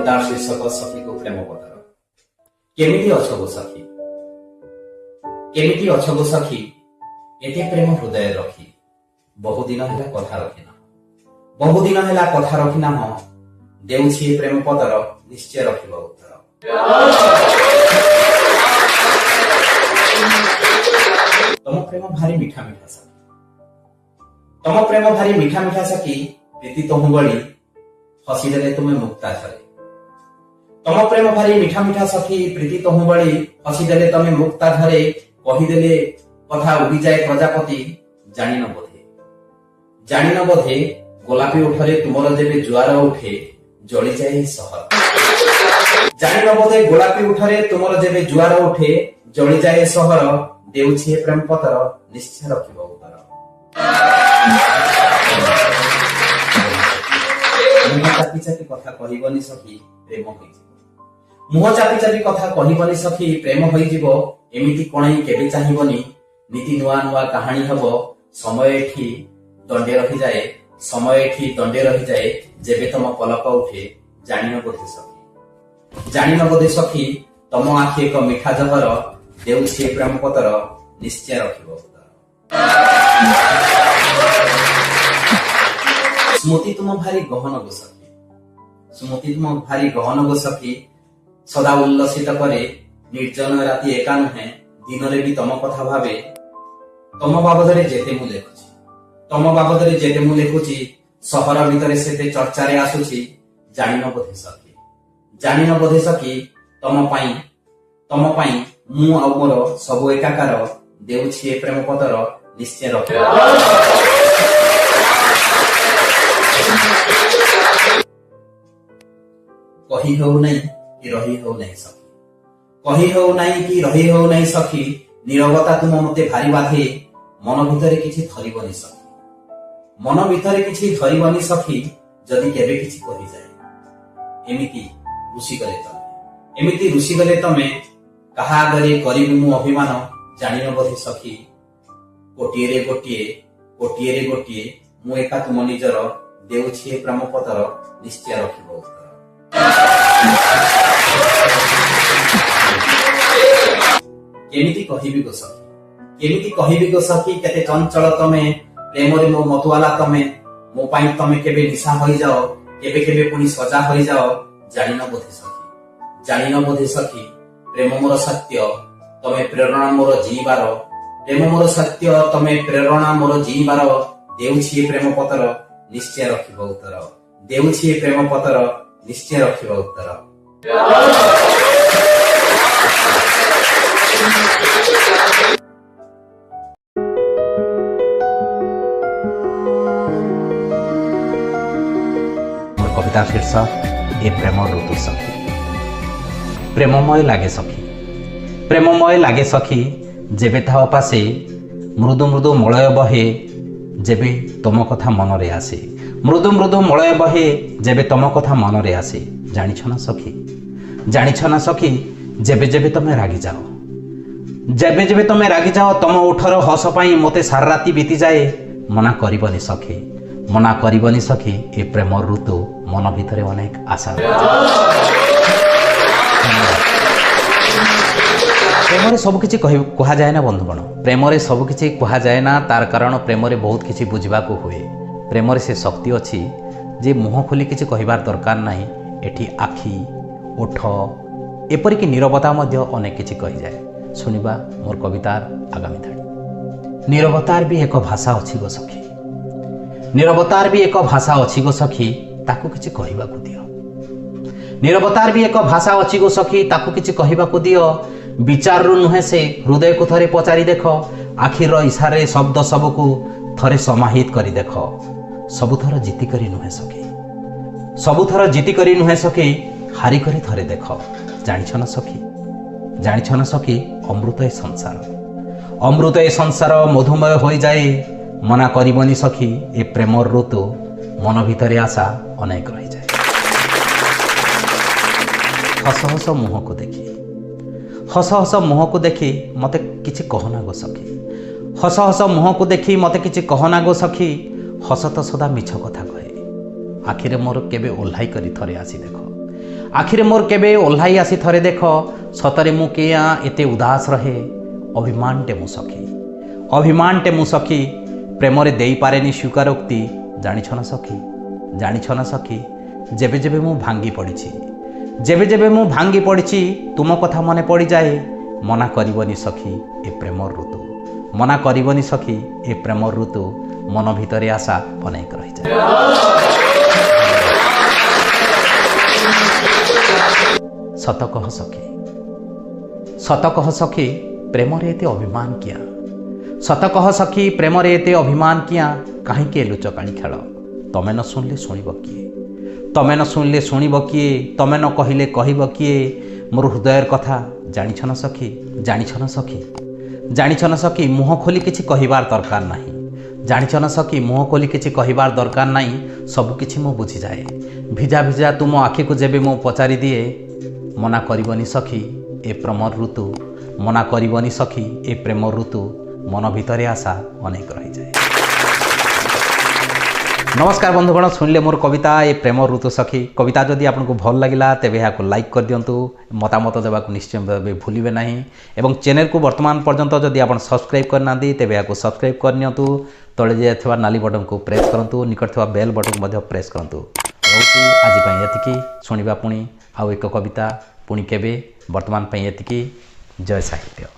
कवितार शीर्षक सखी को प्रेम पत्र। केमिति अछ गो सखी, केमिति अछ गो सखी, एते प्रेम हृदय रखी, बहुदिन हेला कथा रखिना, बहुदिन हेला कथा रखिना ह, देउछि प्रेम पत्र निश्चय रखिब उत्तर। तम प्रेम भारी मीठा मीठा सखी, तम प्रेम भारी मीठा मीठा सखी, प्रीति तहु बड़ी हसी देले तुमे मुक्ता झरे। तम प्रेम भारी मीठा मीठा सखी, प्रीति तहु बड़ी हसी देले तमे मुक्ता झरे। कहिदेले कथा उड़ी जाए प्रजापति, जानिन बोधे, जानिन बोधे, गोलापी उठरे तुमर जेबे जुआर उठे, जली जाए सहर। जानिन बोधे गोलापी उठरे तुमर जेबे जुआर उठे, जली जाए सहर, देउछि प्रेम पत्र निश्चय रखिब उत्तर। मुह चापी चापी कथा कहबनी सखी, प्रेम होइजिब। मुह चापी चापी कथा कहबनी सखी, प्रेम होइजिब। एमिति कोणई केबे चाहिबनी, नीति नुआ नुआ कहानी हबो। समय एठी दंडे रही जाए, समय एठी दंडे रही जाए, जेबे तम पलक उठे, जानिन बोधे सखी, जानिन बोधे सखी, तम आखि एक मीठा जहर, देउछि प्रेम पत्र निश्चय रखिब उत्तर। स्मृति तुम भारी गहन गो सखी, स्मृति तुम भारी गहन गो सखी, सदा उल्लसित करे, निर्जन राति एका नुहे, दिन रे भी तम कथा भावे। तम बाबदरे जेते मु लेखुची, तम बाबदरे जेते मु लेखुची, सहर भितरे सेते चर्चारे आसुची, जानिन बोधे सखी, जानिन बोधे सखी, तम पाई मु आ मोर सबु एकाकार, देउछि प्रेम पत्र निश्चय रखिब। कही हो नहीं कि रही हो नहीं सखी, कही हो नहीं कि रही हो नहीं सखी, नीरवता तुम मते भारी बाधे, मन भितरे किछि धरिबनी सखी, मन भितरे किछि धरिबनी सखी, जदि केबे किछि कहि जाए। एमिति रुषि गले तमे, एमिति रुषि गले तमे, काहा आगरे करिबि मु अभिमान, जानिन बोधे सखी, कोटिए रे गोटिए, कोटिए रे गोटिए, मु एका तुम निजर, देउछि प्रेम पत्र निश्चय रखिब उत्तर। केमिति कहिबि गो सखी, केमिति कहिबि गो सखी, केते चंचल तमे, प्रेम रे मो मतवाला तमे, मो पाई तमे केबे निशा होई जाओ, केबे केबे पुनी सजा होई जाओ, जानिन बोधे सखी, जानिन बोधे सखी, प्रेम मोर सत्य, तमे प्रेरणा मोर जीवार, प्रेम मोर सत्य, तमे प्रेरणा मोर जीवार, देउछि प्रेम पत्र निश्चय रखिब उत्तर, देउछि प्रेम पत्र निश्चय रखिब उत्तर। कविता शीर्षक ए प्रेम ऋतु सखी। प्रेममय लागे सखी, प्रेममय लागे सखी, जेबे था पासे, मृदु मृदु मलय बहे, जेबे तम कथा मनरे आसे, मृदु मृदु मलय बहे, जेबे तम कथा मनरे आसे। जानिछ ना सखी, जानिछ ना सखी, जेबे जेबे तमे रागी जाओ, जेबे जेबे तमे रागी जाओ, तम उठर हस पाई मते सारा राति बीती जाए। मना करिबनी सखी, मना करिबनी सखी, ए प्रेम ऋतु मन भितरे अनेक आशा। प्रेम रे सब किछि कहा जाए ना बंधुगण, प्रेम रे सब किछि कहा जाए ना, तार कारण प्रेम रे बहुत किछि बुझिबा को हुए। प्रेम रे से शक्ति अछि जे मुह खोली किछि कहिबार दरकार नाही, एठी आखि ओठ एपरिक नीरवता मध्य अनेक किछि कहि जाए। सुनिबा मोर कवितार आगामी धाड़ी। नीरवतार भी एक भाषा अछि गो सखी, नीरवतार भी एक भाषा अछि गो सखी, ताकू किछि कहिबाकू दियो। नीरवतार भी एक भाषा अछि गो सखी, ताकू किछि कहिबाकू दियो। विचार रु नुहे से हृदय को थरे पचारि देख, आखिर इशारे शब्द सबको थरे समाहित करी देख। सबुथर जीति करी नुहे सखी, सबुथर जीति करी नुहे सखी, हारी करी थरे देख। जानिछ ना सखी, जानिछ ना सखी, अमृत ए संसार, अमृत ए संसार मधुमय होई जाए। मना करिबनी सखी, ए प्रेम ऋतु मन भितरे आशा अनेक रही जाए। हस हस मुह को देखी, हस हस मुह को देखी, मते किछि कहना गो सखी, हस हस मुह को देखी, मते किछि कहना गो सखी। हस तो सदा मिछ कथा कहे, आखिरे मोर केबे ओल्हाई करी थरे आसी देख, आखिरे मोर केबे ओह्लाई आसी थरे देख सतरे मु किया एते उदास रहे अभिमान टे मु सखी अभिमान टे मु सखी प्रेम रे देई पारेनी स्वीकारोक्ति जानिछ ना सखी जानिछ ना सखी जेबे जेबे मु भांगी पड़िछि जेबे जेबे मु भांगी पड़िछि तुम कथा मने पड़ी जाए मना करिवनी सखी ए प्रेम ऋतु मना करिवनी सखी ए प्रेम ऋतु मन भितरे आशा अनेक रही जाए। सत कह सखी प्रेम रे एते अभिमान किया सत कह सखी प्रेम रे एते अभिमान किया कहीं लुचकाणी खेल तमें न शुणिले शुणव किए तमें न शुणिले शुणव किए तमें न कहले कहब किए मोर हृदयर कथा जानिछ न सखी जानिछ न सखी जानिछ न सखी मुह खोली किछि कहिबार दरकार नाही जानिछ न सखी मुह खोली किछि कहिबार दरकार नाही सब किछि मु बुझी जाए भिजा भिजा तुम आखि को जेबे मु पचारि दिए मना करिवनी सखी ए प्रेम ऋतु मना करिवनी सखी ए प्रेम ऋतु मन भितरे आशा अनेक रही जाए। नमस्कार बंधुगण शुणिले मोर कविता ए प्रेम ऋतु सखी कविता जदि आपको भल लगिला तेबे यहाँ लाइक कर दिंतु मतामत देवा निश्चय भाव भूलिबे नहीं एवं चैनल को वर्तमान पर्यंत जदि आप सब्सक्राइब करना तेबे यहाँ सब्सक्राइब करनियंतु तले जाइथवा नाली बटन को प्रेस करंतु निकट थवा बेल बटन को प्रेस करंतु रोची आज पई एतिकी शुणिबा पुणी आउ एक कविता पुणी केबे वर्तमान पई एतिकी जय साहित्य।